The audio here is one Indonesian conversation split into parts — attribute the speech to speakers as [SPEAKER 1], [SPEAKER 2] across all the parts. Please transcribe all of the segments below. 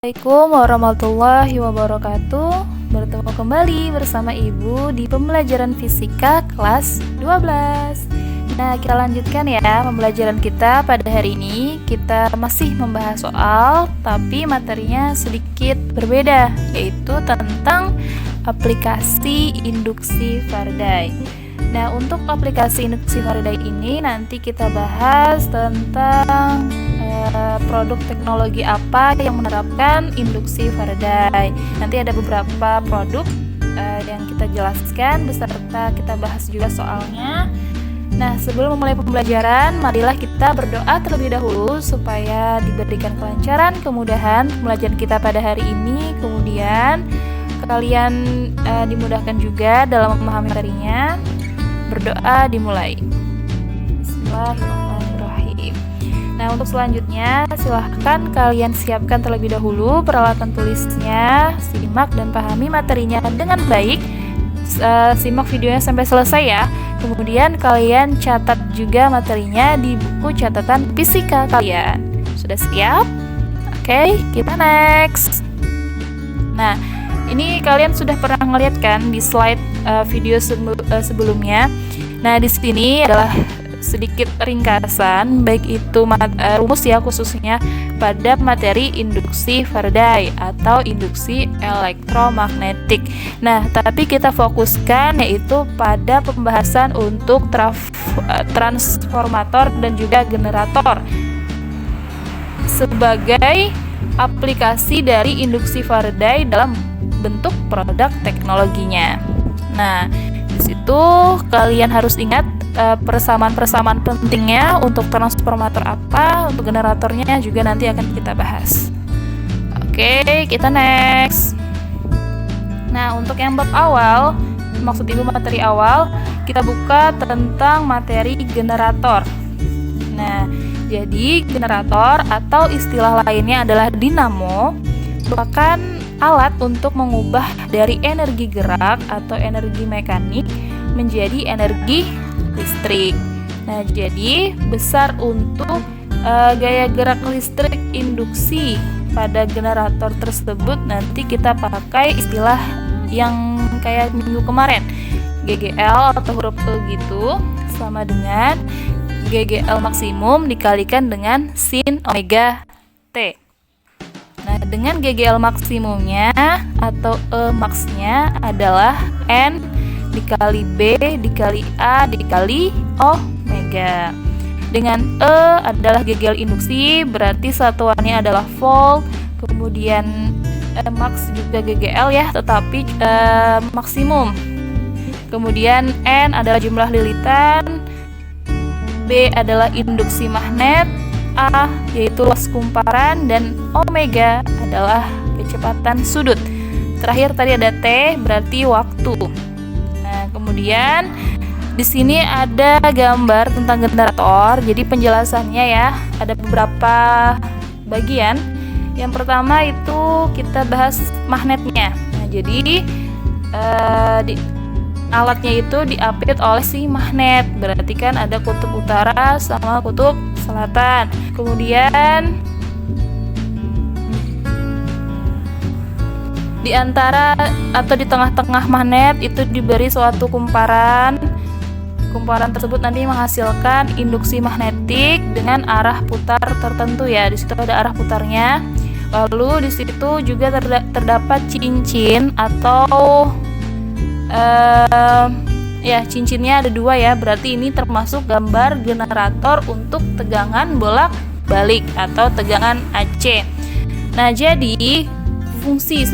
[SPEAKER 1] Assalamualaikum warahmatullahi wabarakatuh. Bertemu kembali bersama Ibu di pembelajaran fisika kelas 12. Nah, kita lanjutkan ya pembelajaran kita pada hari ini. Kita masih membahas soal, tapi materinya sedikit berbeda, yaitu tentang aplikasi induksi Faraday. Nah, untuk aplikasi induksi Faraday ini nanti kita bahas tentang produk teknologi apa yang menerapkan induksi Faraday. Nanti ada beberapa produk yang kita jelaskan beserta kita bahas juga soalnya. Nah, sebelum memulai pembelajaran, marilah kita berdoa terlebih dahulu supaya diberikan kelancaran, kemudahan pembelajaran kita pada hari ini. Kemudian kalian dimudahkan juga dalam memahami materinya. Berdoa dimulai. Bismillahirrahmanirrahim. Nah, untuk selanjutnya silahkan kalian siapkan terlebih dahulu peralatan tulisnya, simak dan pahami materinya dengan baik. Simak videonya sampai selesai ya. Kemudian kalian catat juga materinya di buku catatan fisika kalian. Sudah siap? Oke, kita next. Nah, ini kalian sudah pernah ngeliat kan di slide video sebelumnya. Nah, di sini adalah sedikit ringkasan, baik itu rumus ya, khususnya pada materi induksi Faraday atau induksi elektromagnetik. Nah, tapi kita fokuskan yaitu pada pembahasan untuk transformator dan juga generator sebagai aplikasi dari induksi Faraday dalam bentuk produk teknologinya. Nah, di situ kalian harus ingat persamaan-persamaan pentingnya untuk transformator apa, untuk generatornya juga nanti akan kita bahas. Oke, kita next. Nah, untuk yang bab awal, maksud Ibu materi awal, kita buka tentang materi generator. Nah, jadi generator atau istilah lainnya adalah dinamo merupakan alat untuk mengubah dari energi gerak atau energi mekanik menjadi energi listrik. Nah, jadi besar untuk gaya gerak listrik induksi pada generator tersebut nanti kita pakai istilah yang kayak minggu kemarin, GGL atau huruf E gitu, sama dengan GGL maksimum dikalikan dengan sin omega T. Nah, dengan GGL maksimumnya atau E maxnya adalah N dikali B dikali A dikali omega. Dengan E adalah GGL induksi, berarti satuannya adalah volt. Kemudian max juga GGL ya, tetapi maksimum. Kemudian N adalah jumlah lilitan, B adalah induksi magnet, A yaitu luas kumparan, dan omega adalah kecepatan sudut. Terakhir tadi ada T, berarti waktu. Nah, kemudian di sini ada gambar tentang generator. Jadi penjelasannya ya, ada beberapa bagian. Yang pertama itu kita bahas magnetnya. Nah, jadi alatnya itu diapit oleh si magnet. Berarti kan ada kutub utara sama kutub selatan. Kemudian di antara atau di tengah-tengah magnet itu diberi suatu kumparan. Kumparan tersebut nanti menghasilkan induksi magnetik dengan arah putar tertentu ya. Di situ ada arah putarnya. Lalu di situ juga terdapat cincin atau cincinnya ada dua ya. Berarti ini termasuk gambar generator untuk tegangan bolak-balik atau tegangan AC. Nah, jadi fungsi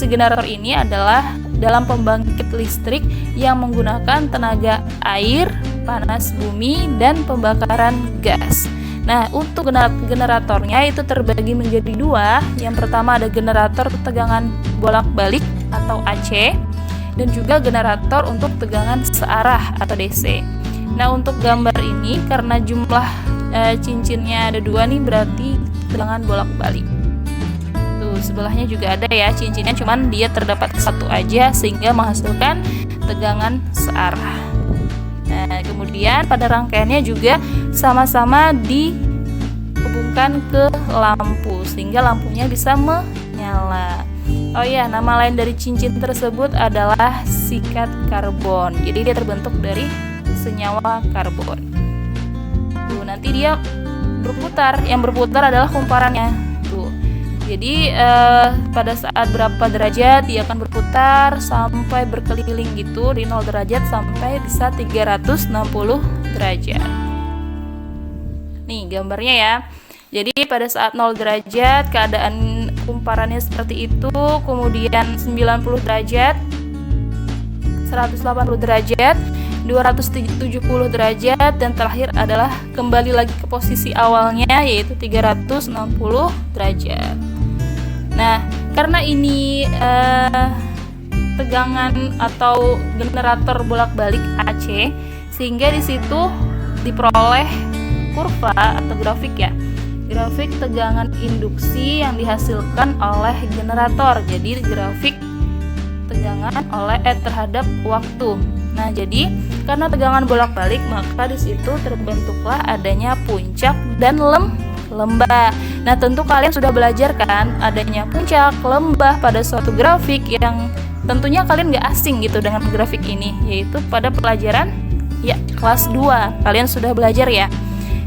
[SPEAKER 1] generator ini adalah dalam pembangkit listrik yang menggunakan tenaga air, panas bumi, dan pembakaran gas. Nah, untuk generatornya itu terbagi menjadi dua. Yang pertama ada generator tegangan bolak-balik atau AC, dan juga generator untuk tegangan searah atau DC. Nah, untuk gambar ini karena jumlah cincinnya ada dua nih, berarti tegangan bolak-balik. Sebelahnya juga ada ya cincinnya, cuman dia terdapat satu aja sehingga menghasilkan tegangan searah. Nah, kemudian pada rangkaiannya juga sama-sama dihubungkan diteruskan ke lampu sehingga lampunya bisa menyala. Oh ya, nama lain dari cincin tersebut adalah sikat karbon. Jadi dia terbentuk dari senyawa karbon. Tuh, nanti dia berputar. Yang berputar adalah kumparannya. Tuh. Jadi pada saat berapa derajat dia akan berputar sampai berkeliling gitu dari 0 derajat sampai bisa 360 derajat. Nih gambarnya ya. Jadi pada saat 0 derajat keadaan kumparannya seperti itu, kemudian 90 derajat, 180 derajat, 270 derajat, dan terakhir adalah kembali lagi ke posisi awalnya yaitu 360 derajat. Nah, karena ini tegangan atau generator bolak-balik AC, sehingga di situ diperoleh kurva atau grafik ya. Grafik tegangan induksi yang dihasilkan oleh generator. Jadi grafik tegangan terhadap waktu. Nah, jadi karena tegangan bolak-balik maka di situ terbentuklah adanya puncak dan lembah. Nah, tentu kalian sudah belajar kan adanya puncak, lembah pada suatu grafik yang tentunya kalian gak asing gitu dengan grafik ini, yaitu pada pelajaran ya kelas 2. Kalian sudah belajar ya.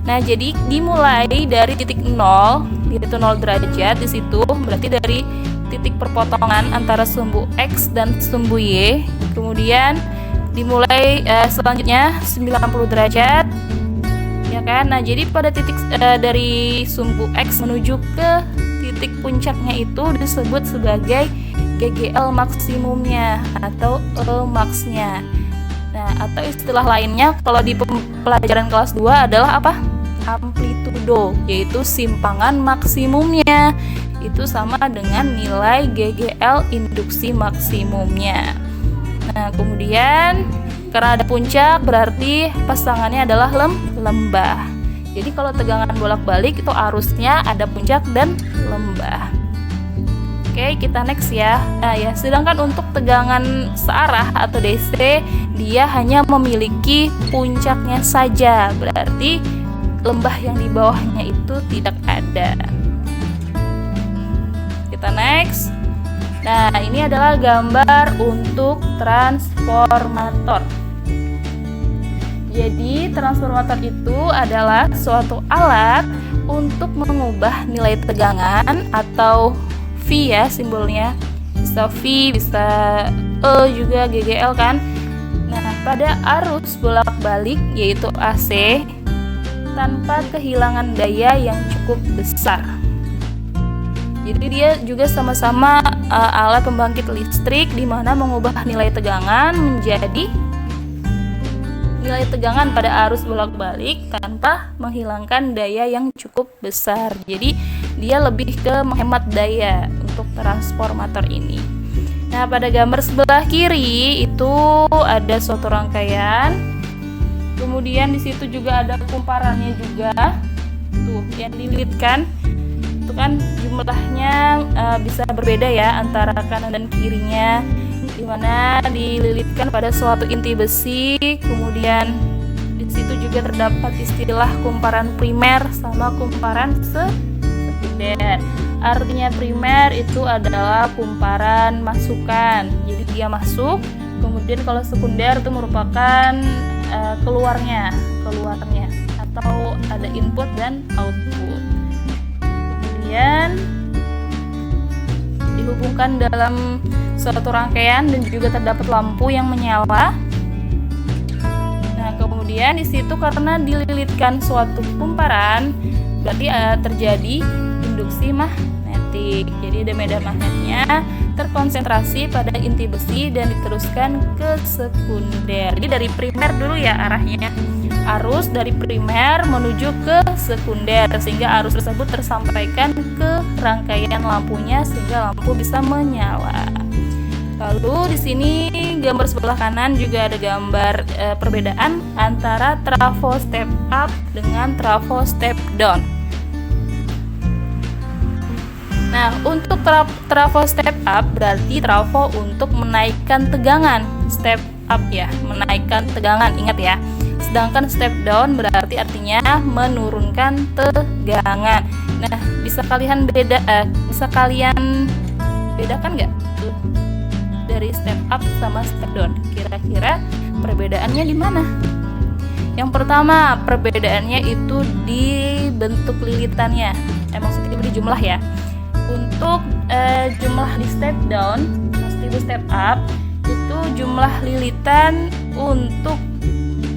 [SPEAKER 1] Nah, jadi dimulai dari titik 0, yaitu 0 derajat di situ, berarti dari titik perpotongan antara sumbu X dan sumbu Y. Kemudian dimulai selanjutnya 90 derajat. Ya kan? Nah, jadi pada titik dari sumbu X menuju ke titik puncaknya itu disebut sebagai GGL maksimumnya atau E max-nya. Nah, atau istilah lainnya kalau di pelajaran kelas 2 adalah apa? Amplitudo, yaitu simpangan maksimumnya. Itu sama dengan nilai GGL induksi maksimumnya. Nah, kemudian karena ada puncak berarti pasangannya adalah lembah. Jadi kalau tegangan bolak-balik itu arusnya ada puncak dan lembah. Oke, kita next ya. Nah, ya, sedangkan untuk tegangan searah atau DC dia hanya memiliki puncaknya saja. Berarti lembah yang di bawahnya itu tidak ada. Kita next. Nah, ini adalah gambar untuk transformator. Jadi, transformator itu adalah suatu alat untuk mengubah nilai tegangan atau V ya simbolnya. Bisa V, bisa E juga GGL kan. Nah, pada arus bolak-balik yaitu AC tanpa kehilangan daya yang cukup besar. Jadi dia juga sama-sama alat pembangkit listrik di mana mengubah nilai tegangan menjadi nilai tegangan pada arus bolak-balik tanpa menghilangkan daya yang cukup besar. Jadi dia lebih ke menghemat daya untuk transformator ini. Nah, pada gambar sebelah kiri itu ada suatu rangkaian. Kemudian di situ juga ada kumparannya juga. Tuh, yang dililitkan. Itu kan jumlahnya bisa berbeda ya antara kanan dan kirinya. Di mana dililitkan pada suatu inti besi. Kemudian di situ juga terdapat istilah kumparan primer sama kumparan sekunder. Artinya primer itu adalah kumparan masukan. Jadi dia masuk. Kemudian kalau sekunder itu merupakan keluarnya atau ada input dan output. Kemudian dihubungkan dalam suatu rangkaian dan juga terdapat lampu yang menyala. Nah, kemudian di situ karena dililitkan suatu kumparan berarti terjadi induksi magnetik. Jadi ada medan magnetnya terkonsentrasi pada inti besi dan diteruskan ke sekunder. Jadi dari primer dulu ya arahnya. Arus dari primer menuju ke sekunder sehingga arus tersebut tersampaikan ke rangkaian lampunya sehingga lampu bisa menyala. Lalu di sini gambar sebelah kanan juga ada gambar perbedaan antara trafo step up dengan trafo step down. Nah, untuk trafo step up berarti trafo untuk menaikkan tegangan. Step up ya, menaikkan tegangan, ingat ya. Sedangkan step down berarti artinya menurunkan tegangan. Nah, bisa kalian bedakan nggak tuh dari step up sama step down? Kira-kira perbedaannya di mana? Yang pertama, perbedaannya itu di bentuk lilitannya. Maksudnya di jumlah ya. Untuk jumlah di step down, maksudnya step up, itu jumlah lilitan untuk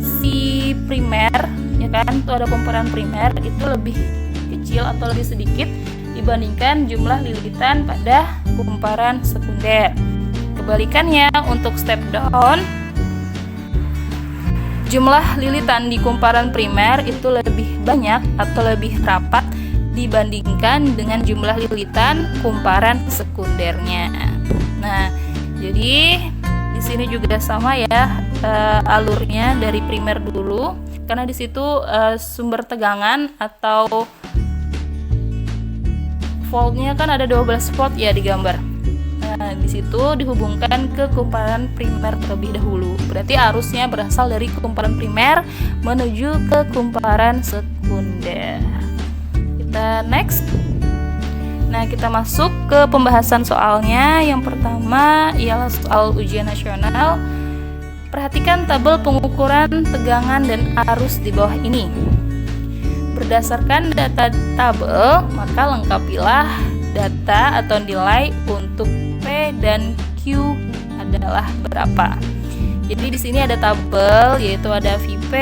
[SPEAKER 1] si primer, ya kan? Itu ada kumparan primer itu lebih kecil atau lebih sedikit dibandingkan jumlah lilitan pada kumparan sekunder. Kebalikannya untuk step down, jumlah lilitan di kumparan primer itu lebih banyak atau lebih rapat dibandingkan dengan jumlah lilitan kumparan sekundernya. Nah, jadi di sini juga sama ya alurnya dari primer dulu, karena di situ sumber tegangan atau voltnya kan ada 12 volt ya di gambar. Nah, di situ dihubungkan ke kumparan primer terlebih dahulu. Berarti arusnya berasal dari kumparan primer menuju ke kumparan sekunder. Kita next. Nah, kita masuk ke pembahasan soalnya. Yang pertama ialah soal ujian nasional. Perhatikan tabel pengukuran tegangan dan arus di bawah ini. Berdasarkan data tabel, maka lengkapilah data atau nilai untuk P dan Q adalah berapa. Jadi di sini ada tabel, yaitu ada Vp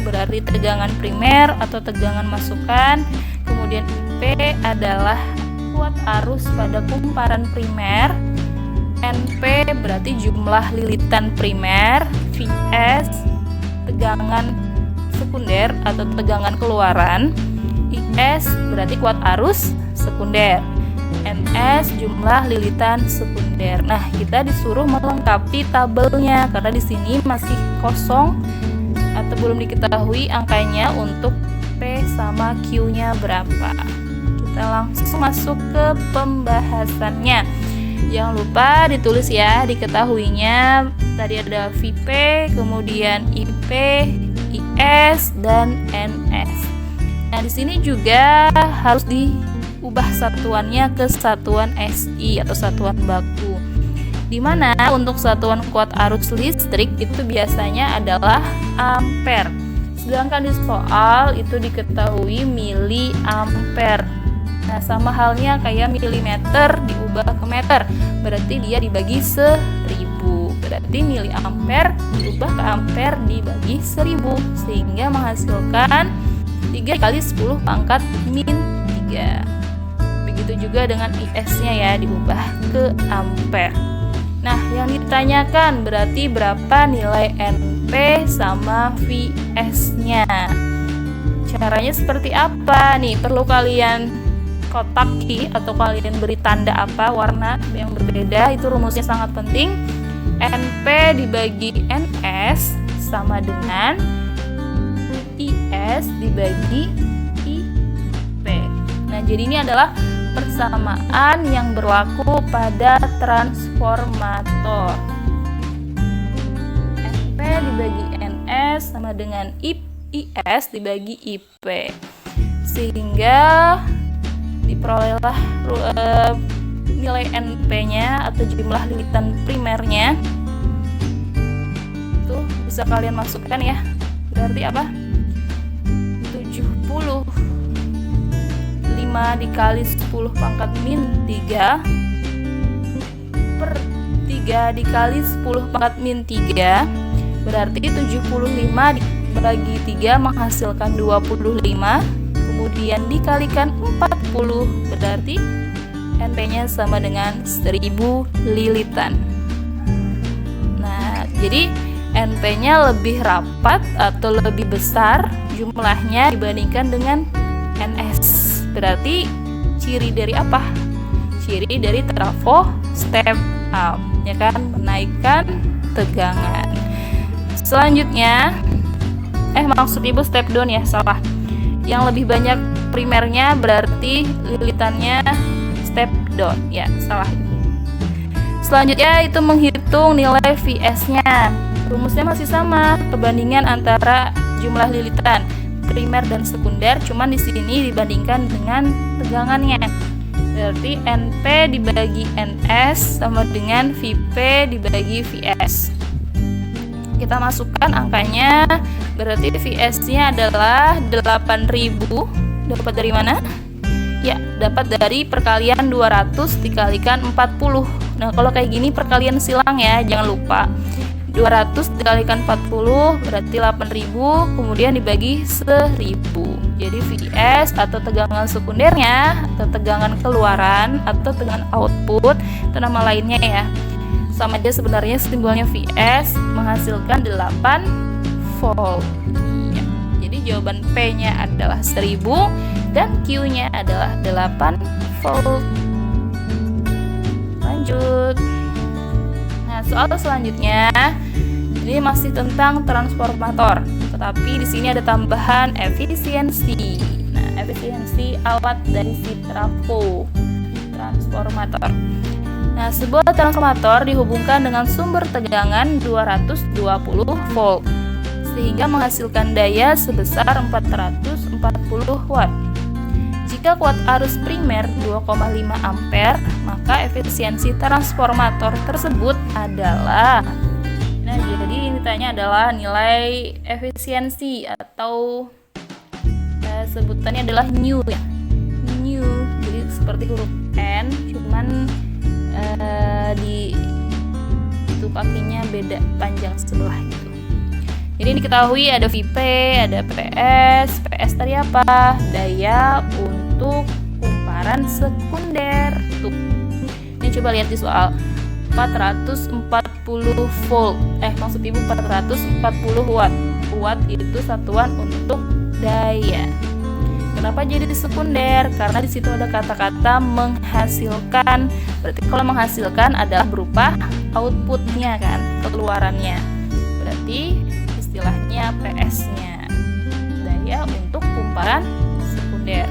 [SPEAKER 1] berarti tegangan primer atau tegangan masukan. Kemudian IP adalah kuat arus pada kumparan primer. NP berarti jumlah lilitan primer. Vs tegangan sekunder atau tegangan keluaran. IS berarti kuat arus sekunder. NS jumlah lilitan sekunder. Nah, kita disuruh melengkapi tabelnya karena di sini masih kosong atau belum diketahui angkanya untuk P sama Q-nya berapa. Kita langsung masuk ke pembahasannya. Jangan lupa ditulis ya, diketahuinya tadi ada Vp, kemudian IP, IS dan NS. Nah, di sini juga harus diubah satuannya ke satuan SI atau satuan baku. Di mana untuk satuan kuat arus listrik itu biasanya adalah ampere. Sedangkan di soal itu diketahui miliampere. Nah, sama halnya kayak milimeter diubah ke meter, berarti dia dibagi 1000. Berarti miliampere diubah ke ampere dibagi 1000, sehingga menghasilkan 3 kali 10 pangkat min 3. Begitu juga dengan IS-nya ya, diubah ke ampere. Nah, yang ditanyakan berarti berapa nilai NP sama Vs-nya. Caranya seperti apa nih? Perlu kalian kotaki atau kalian beri tanda apa warna yang berbeda. Itu rumusnya sangat penting. NP dibagi NS sama dengan IS dibagi IP. Nah, jadi ini adalah persamaan yang berlaku pada transformator. NP dibagi NS sama dengan IS dibagi IP. Sehingga diperolehlah nilai NP-nya atau jumlah lilitan primernya. Itu bisa kalian masukkan ya. Berarti apa? 75 dikali 10 pangkat min 3 per 3 dikali 10 pangkat min 3 berarti 75 dibagi 3 menghasilkan 25, kemudian dikalikan 40 berarti NP-nya sama dengan 1000 lilitan. Nah, jadi NP-nya lebih rapat atau lebih besar jumlahnya dibandingkan dengan NS. Berarti ciri dari apa? Ciri dari trafo step up, ya kan, menaikkan tegangan. Selanjutnya, maksud ibu step down ya, salah. Yang lebih banyak primernya berarti lilitannya step down, ya salah. Selanjutnya itu menghitung nilai Vs-nya. Rumusnya masih sama, perbandingan antara jumlah lilitan primer dan sekunder, cuman di sini dibandingkan dengan tegangannya. Berarti NP dibagi NS sama dengan VP dibagi VS. Kita masukkan angkanya, berarti VS-nya adalah 8.000. Dapat dari mana? Ya, dapat dari perkalian 200 dikalikan 40. Nah, kalau kayak gini perkalian silang ya, jangan lupa. 200 dikalikan 40 berarti 8.000, kemudian dibagi 1.000. Jadi VS atau tegangan sekundernya, atau tegangan keluaran, atau tegangan output, itu nama lainnya ya. Sama aja sebenarnya, simbolnya VS menghasilkan 8 volt. Ya, jadi jawaban P-nya adalah 1000 dan Q-nya adalah 8 volt. Lanjut. Nah, soal selanjutnya ini masih tentang transformator, tetapi di sini ada tambahan efisiensi. Nah, efisiensi alat dari si trafo transformator. Nah, sebuah transformator dihubungkan dengan sumber tegangan 220 volt sehingga menghasilkan daya sebesar 440 watt. Jika kuat arus primer 2,5 ampere, maka efisiensi transformator tersebut adalah. Nah, jadi ini ditanya adalah nilai efisiensi atau sebutannya adalah new ya. New. Jadi seperti huruf N, cuman di itu kakinya beda panjang sebelah gitu. Jadi diketahui ada VP, ada PS. PS tadi apa? Daya untuk kumparan sekunder. Tuh. Ini coba lihat di soal 440 volt. Maksud Ibu 440 watt. Watt itu satuan untuk daya. Kenapa jadi di sekunder? Karena di situ ada kata-kata menghasilkan. Berarti kalau menghasilkan adalah berupa outputnya kan, keluarannya. Berarti istilahnya PS-nya, daya untuk kumparan sekunder.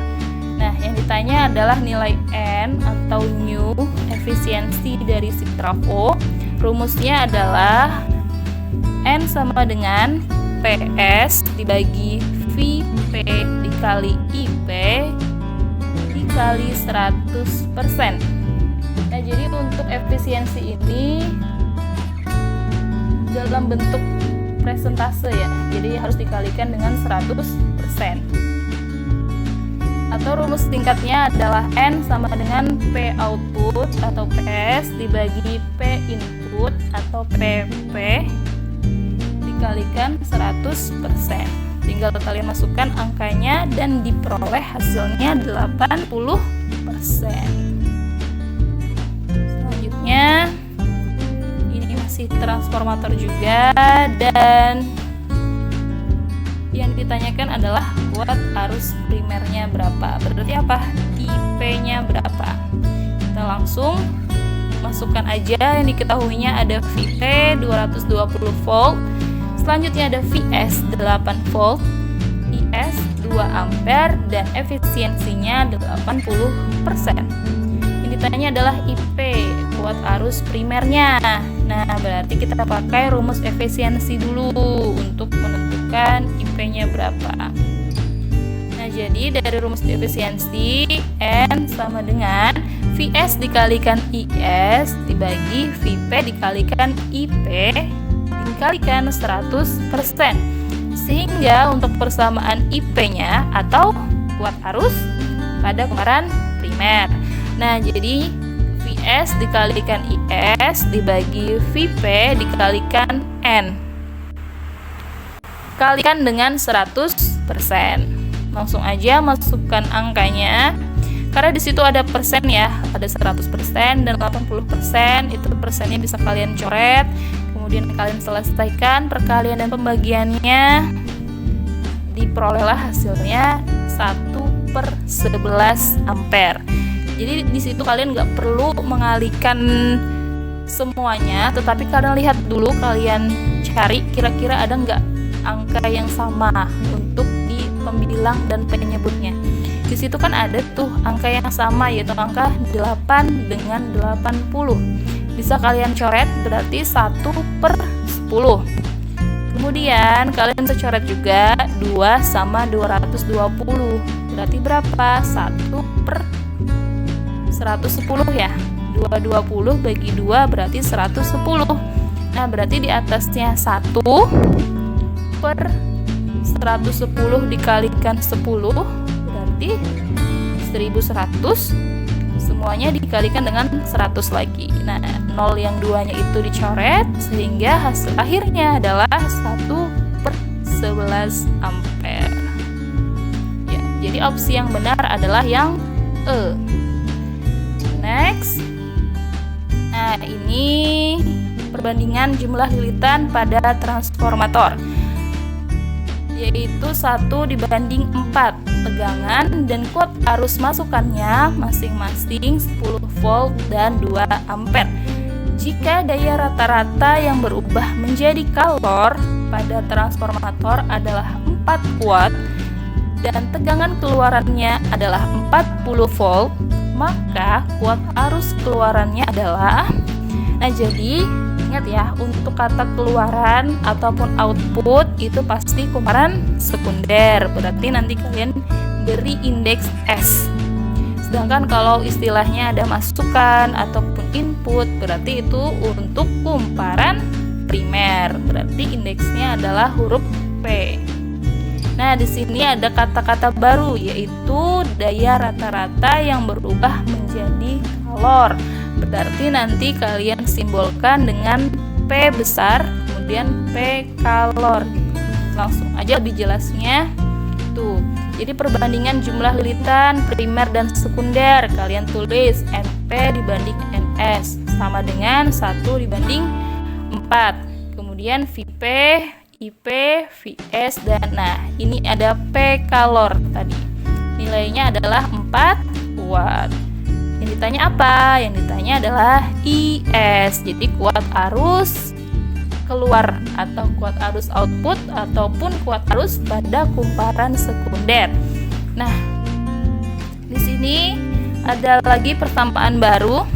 [SPEAKER 1] Nah, yang ditanya adalah nilai N atau new efisiensi dari si trafo. Rumusnya adalah N sama dengan PS dibagi VP dikali IP dikali 100%. Nah, jadi untuk efisiensi ini dalam bentuk presentase ya, jadi harus dikalikan dengan 100%. Atau rumus singkatnya adalah N sama dengan P output atau PS dibagi P input atau PP dikalikan 100%. Tinggal kalian masukkan angkanya dan diperoleh hasilnya 80%. Selanjutnya ini masih transformator juga, dan yang ditanyakan adalah kuat arus primernya berapa. Berarti apa? IP-nya berapa? Kita langsung masukkan aja. Yang diketahuinya ada VP 220 volt, selanjutnya ada VS 8 volt, IS 2 ampere, dan efisiensinya 80%. Yang ditanya adalah IP, kuat arus primernya. Nah, berarti kita pakai rumus efisiensi dulu untuk menentukan IP-nya berapa. Nah, jadi dari rumus efisiensi N sama dengan VS dikalikan IS dibagi VP dikalikan IP dikalikan 100%. Sehingga untuk persamaan IP-nya atau kuat arus pada kumparan primer. Nah, jadi VS dikalikan IS dibagi VP dikalikan N. Kalikan dengan 100%. Langsung aja masukkan angkanya. Karena di situ ada persen ya, ada 100% dan 80%. Itu persennya bisa kalian coret. Kemudian kalian selesaikan perkalian dan pembagiannya. Diperolehlah hasilnya 1/11 ampere. Jadi di situ kalian nggak perlu mengalihkan semuanya, tetapi kalian lihat dulu, kalian cari kira-kira ada nggak angka yang sama untuk di pembilang dan penyebutnya. Di situ kan ada tuh angka yang sama, yaitu angka 8 dengan 80. Bisa kalian coret, berarti 1/10. Kemudian kalian bisa coret juga 2 sama 220. Berarti berapa? 1/110 ya. 220 bagi 2 berarti 110. Nah, berarti di atasnya 1/110 dikalikan 10 berarti 1100. Semuanya dikalikan dengan 100 lagi. Nah, 0 yang 2-nya itu dicoret sehingga hasil akhirnya adalah 1/11 ampere. Ya, jadi opsi yang benar adalah yang E. Next. Nah, ini perbandingan jumlah lilitan pada transformator, yaitu 1 dibanding 4. Tegangan dan kuat arus masukannya masing-masing 10 volt dan 2 ampere. Jika daya rata-rata yang berubah menjadi kalor pada transformator adalah 4 watt dan tegangan keluarannya adalah 40 volt, maka kuat arus keluarannya adalah. Nah, jadi ingat ya, untuk kata keluaran ataupun output itu pasti kumparan sekunder. Berarti nanti kalian beri indeks S. Sedangkan kalau istilahnya ada masukan ataupun input, berarti itu untuk kumparan primer. Berarti indeksnya adalah huruf P. Nah, di sini ada kata-kata baru, yaitu daya rata-rata yang berubah menjadi kalor. Berarti nanti kalian simbolkan dengan P besar, kemudian P kalor. Langsung aja lebih jelasnya. Tuh. Jadi perbandingan jumlah lilitan primer dan sekunder, kalian tulis NP dibanding NS sama dengan 1 dibanding 4. Kemudian VP, IP, VS, dan nah ini ada P kalor tadi. Nilainya adalah 4 watt. Yang ditanya apa? Yang ditanya adalah IS. Jadi kuat arus keluar atau kuat arus output ataupun kuat arus pada kumparan sekunder. Nah, di sini ada lagi persamaan baru,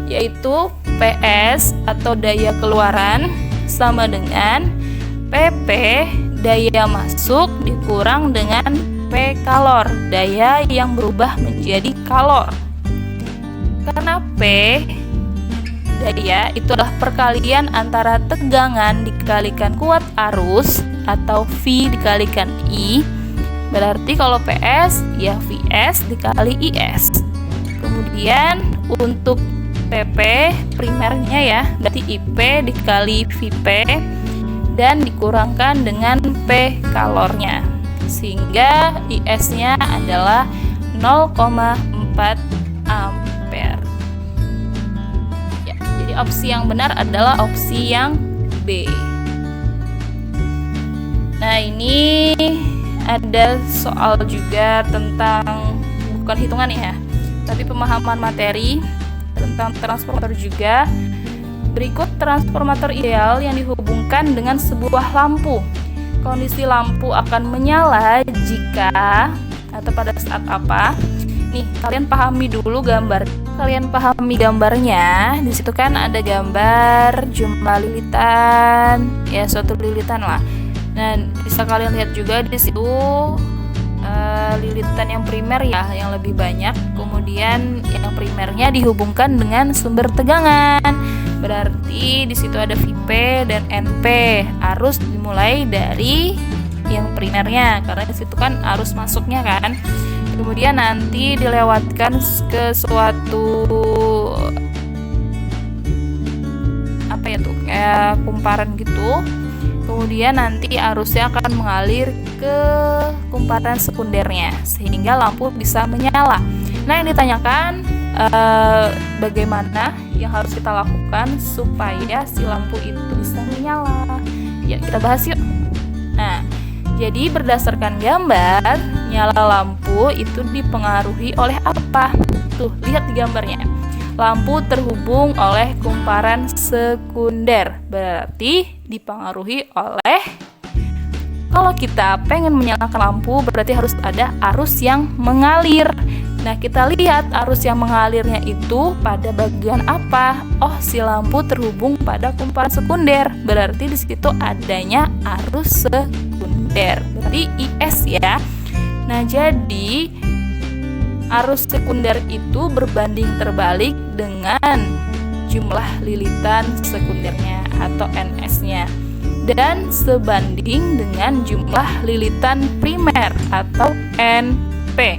[SPEAKER 1] yaitu PS atau daya keluaran sama dengan PP daya masuk dikurang dengan P kalor, daya yang berubah menjadi kalor. Karena P daya itu adalah perkalian antara tegangan dikalikan kuat arus atau V dikalikan I. Berarti kalau PS ya VS dikali IS. Kemudian untuk PP primernya ya, berarti IP dikali VP dan dikurangkan dengan P kalornya, sehingga IS-nya adalah 0,4 ampere. Ya, jadi opsi yang benar adalah opsi yang B. Nah, ini ada soal juga tentang, bukan hitungan ya, tapi pemahaman materi tentang transformator juga. Berikut transformator ideal yang dihubungkan dengan sebuah lampu. Kondisi lampu akan menyala jika atau pada saat apa? Nih, kalian pahami dulu gambar. Kalian pahami gambarnya. Di situ kan ada gambar jumlah lilitan, ya suatu lilitan lah. Nah, bisa kalian lihat juga di situ lilitan yang primer ya, yang lebih banyak. Kemudian yang primernya dihubungkan dengan sumber tegangan. Berarti di situ ada VP dan NP. Arus dimulai dari yang primernya karena di situ kan arus masuknya kan. Kemudian nanti dilewatkan ke suatu apa ya tuh, kayak kumparan gitu. Kemudian nanti arusnya akan mengalir ke kumparan sekundernya sehingga lampu bisa menyala. Nah, yang ditanyakan bagaimana yang harus kita lakukan supaya si lampu itu bisa menyala. Ya, kita bahas yuk. Nah, jadi berdasarkan gambar, nyala lampu itu dipengaruhi oleh apa? Tuh, lihat di gambarnya. Lampu terhubung oleh kumparan sekunder, berarti dipengaruhi oleh, kalau kita pengen menyalakan lampu berarti harus ada arus yang mengalir. Nah, kita lihat arus yang mengalirnya itu pada bagian apa? Oh, si lampu terhubung pada kumparan sekunder, berarti di situ adanya arus sekunder. sekunder. Berarti IS ya. Nah, jadi arus sekunder itu berbanding terbalik dengan jumlah lilitan sekundernya atau NS-nya, dan sebanding dengan jumlah lilitan primer atau NP.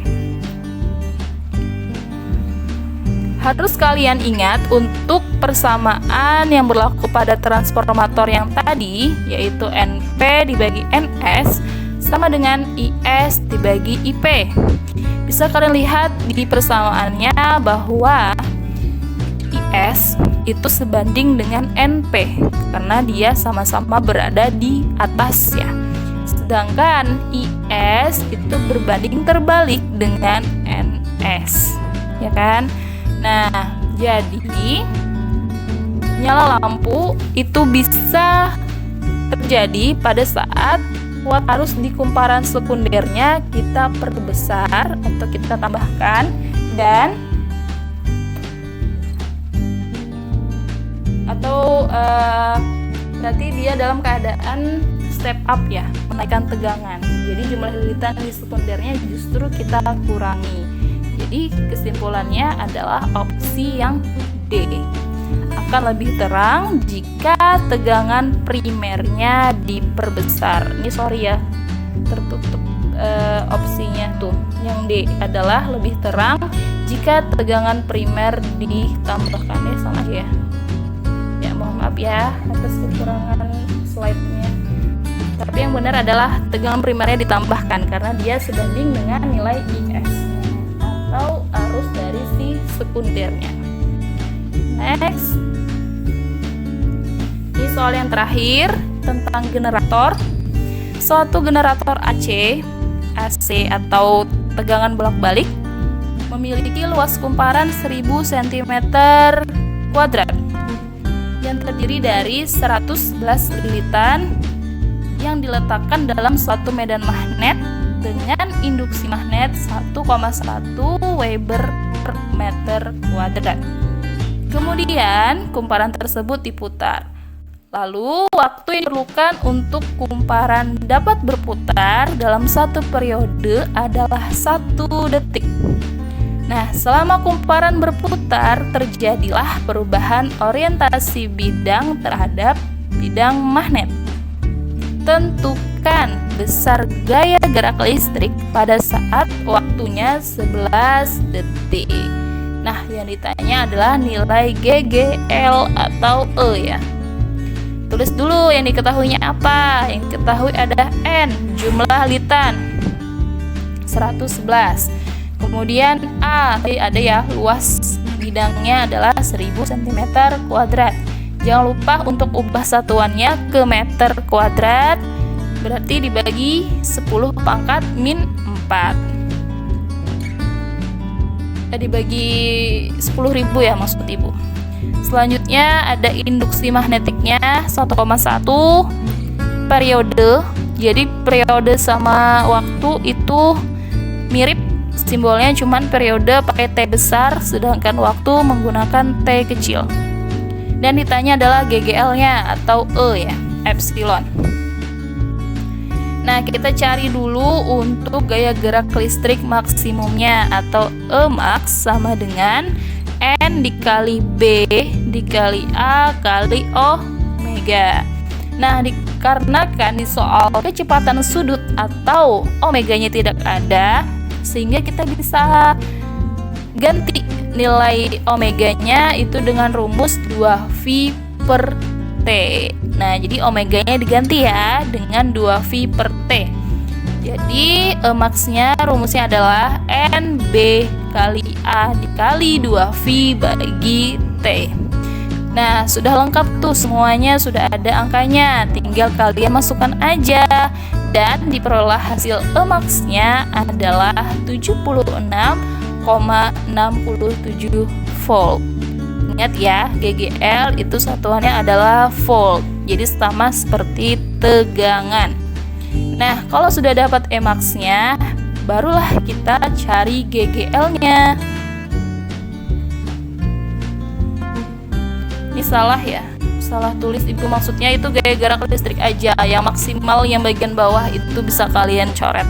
[SPEAKER 1] Harus kalian ingat untuk persamaan yang berlaku pada transformator yang tadi, yaitu NP dibagi NS sama dengan IS dibagi IP. Bisa kalian lihat di persamaannya bahwa IS itu sebanding dengan NP karena dia sama-sama berada di atas ya. Sedangkan IS itu berbanding terbalik dengan NS, ya kan? Nah, jadi nyala lampu itu bisa terjadi pada saat kuat arus di kumparan sekundernya kita perbesar atau kita tambahkan, dan berarti dia dalam keadaan step up ya, menaikkan tegangan. Jadi jumlah lilitan di sekundernya justru kita kurangi. Jadi kesimpulannya adalah opsi yang D. Akan lebih terang jika tegangan primernya diperbesar. Ini sorry ya, tertutup opsinya tuh. Yang D adalah lebih terang jika tegangan primer ditambahkan. Sama aja ya. Ya mohon maaf ya atas kekurangan slide-nya. Tapi yang benar adalah tegangan primernya ditambahkan karena dia sebanding dengan nilai IS atau arus dari si sekundernya. Next, ini soal yang terakhir tentang generator. Suatu generator AC atau tegangan bolak-balik memiliki luas kumparan 1000 cm2 yang terdiri dari 111 lilitan yang diletakkan dalam suatu medan magnet dengan induksi magnet 1,1 Weber per meter kuadrat. Kemudian kumparan tersebut diputar. Lalu waktu yang diperlukan untuk kumparan dapat berputar dalam satu periode adalah 1 detik. Nah, selama kumparan berputar terjadilah perubahan orientasi bidang terhadap bidang magnet. Tentukan besar gaya gerak listrik pada saat waktunya 11 detik. Nah, yang ditanya adalah nilai GGL atau E ya. Tulis dulu yang diketahuinya apa. Yang diketahui ada N, jumlah lilitan 111. Kemudian A, tadi ada ya, luas bidangnya adalah 1000 cm2. Jangan lupa untuk ubah satuannya ke meter kuadrat, berarti dibagi 10 pangkat min 4. Dibagi 10.000 ya maksud ibu. Selanjutnya ada induksi magnetiknya 1,1 periode. Jadi periode sama waktu itu mirip, simbolnya cuman periode pakai T besar sedangkan waktu menggunakan T kecil. Dan ditanya adalah GGL-nya atau E ya, epsilon. Nah, kita cari dulu untuk gaya gerak listrik maksimumnya atau E max sama dengan N dikali B dikali A kali omega. Nah, dikarenakan di soal kecepatan sudut atau omeganya tidak ada, sehingga kita bisa ganti nilai omeganya itu dengan rumus 2V per T. Nah, jadi omeganya diganti ya dengan 2V per T. Jadi max-nya rumusnya adalah NB kali A dikali 2V bagi T. Nah, sudah lengkap tuh semuanya, sudah ada angkanya. Tinggal kalian masukkan aja. Dan diperoleh hasil max-nya adalah 76,67 volt. Ingat ya, GGL itu satuannya adalah volt. Jadi sama seperti tegangan. Nah, kalau sudah dapat max-nya, barulah kita cari GGL-nya. Ini salah ya, salah tulis Ibu, maksudnya itu gaya gerak listrik aja. Yang maksimal yang bagian bawah itu bisa kalian coret.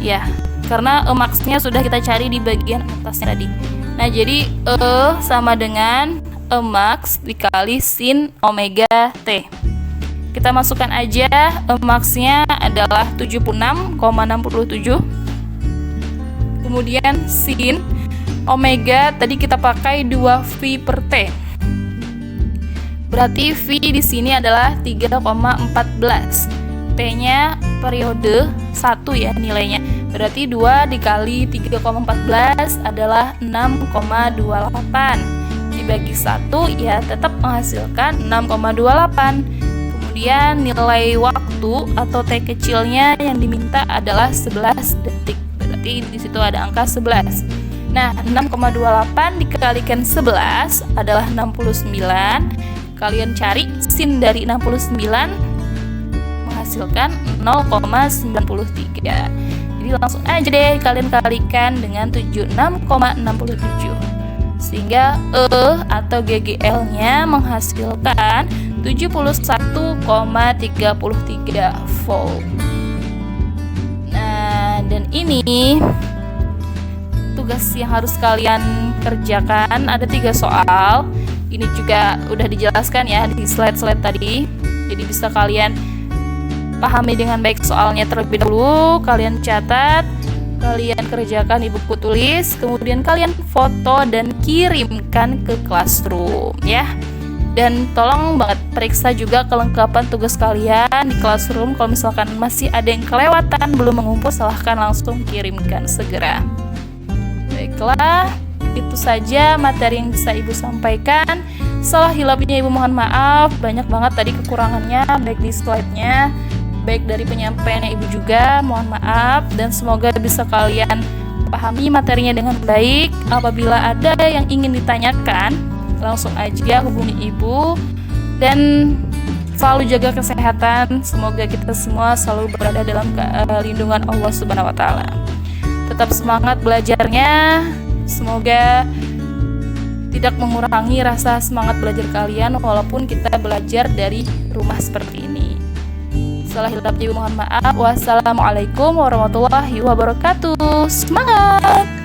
[SPEAKER 1] Ya, karena max-nya sudah kita cari di bagian atasnya tadi. Nah, jadi sama dengan max dikali sin omega T. Kita masukkan aja, max-nya adalah 76,67. Kemudian sin omega tadi kita pakai 2V per T. Berarti V di sini adalah 3,14. T-nya periode 1 ya nilainya. Berarti 2 dikali 3,14 adalah 6,28. Dibagi 1 ya tetap menghasilkan 6,28. Kemudian nilai waktu atau T kecilnya yang diminta adalah 11 detik. Berarti di situ ada angka 11. Nah, 6,28 dikalikan 11 adalah 69. Kalian cari sin dari 69 menghasilkan 0,93. Jadi langsung aja deh kalian kalikan dengan 76,67. Sehingga atau GGL-nya menghasilkan 71,33 volt. Nah, dan ini tugas yang harus kalian kerjakan, ada 3 soal. Ini juga udah dijelaskan ya di slide-slide tadi. Jadi bisa kalian pahami dengan baik soalnya terlebih dahulu, kalian catat, kalian kerjakan di buku tulis, kemudian kalian foto dan kirimkan ke Classroom ya. Dan tolong banget periksa juga kelengkapan tugas kalian di Classroom. Kalau misalkan masih ada yang kelewatan, belum mengumpul, silahkan langsung kirimkan segera. Baiklah, itu saja materi yang bisa Ibu sampaikan. Salah hilapnya Ibu mohon maaf, banyak banget tadi kekurangannya, baik di slide-nya, baik dari penyampaiannya Ibu juga, mohon maaf. Dan semoga bisa kalian pahami materinya dengan baik. Apabila ada yang ingin ditanyakan, langsung aja hubungi Ibu. Dan selalu jaga kesehatan. Semoga kita semua selalu berada dalam lindungan Allah Subhanahu wa taala. Tetap semangat belajarnya. Semoga tidak mengurangi rasa semangat belajar kalian walaupun kita belajar dari rumah seperti ini. Salah hilap Ibu mohon maaf. Wassalamualaikum warahmatullahi wabarakatuh. Semangat!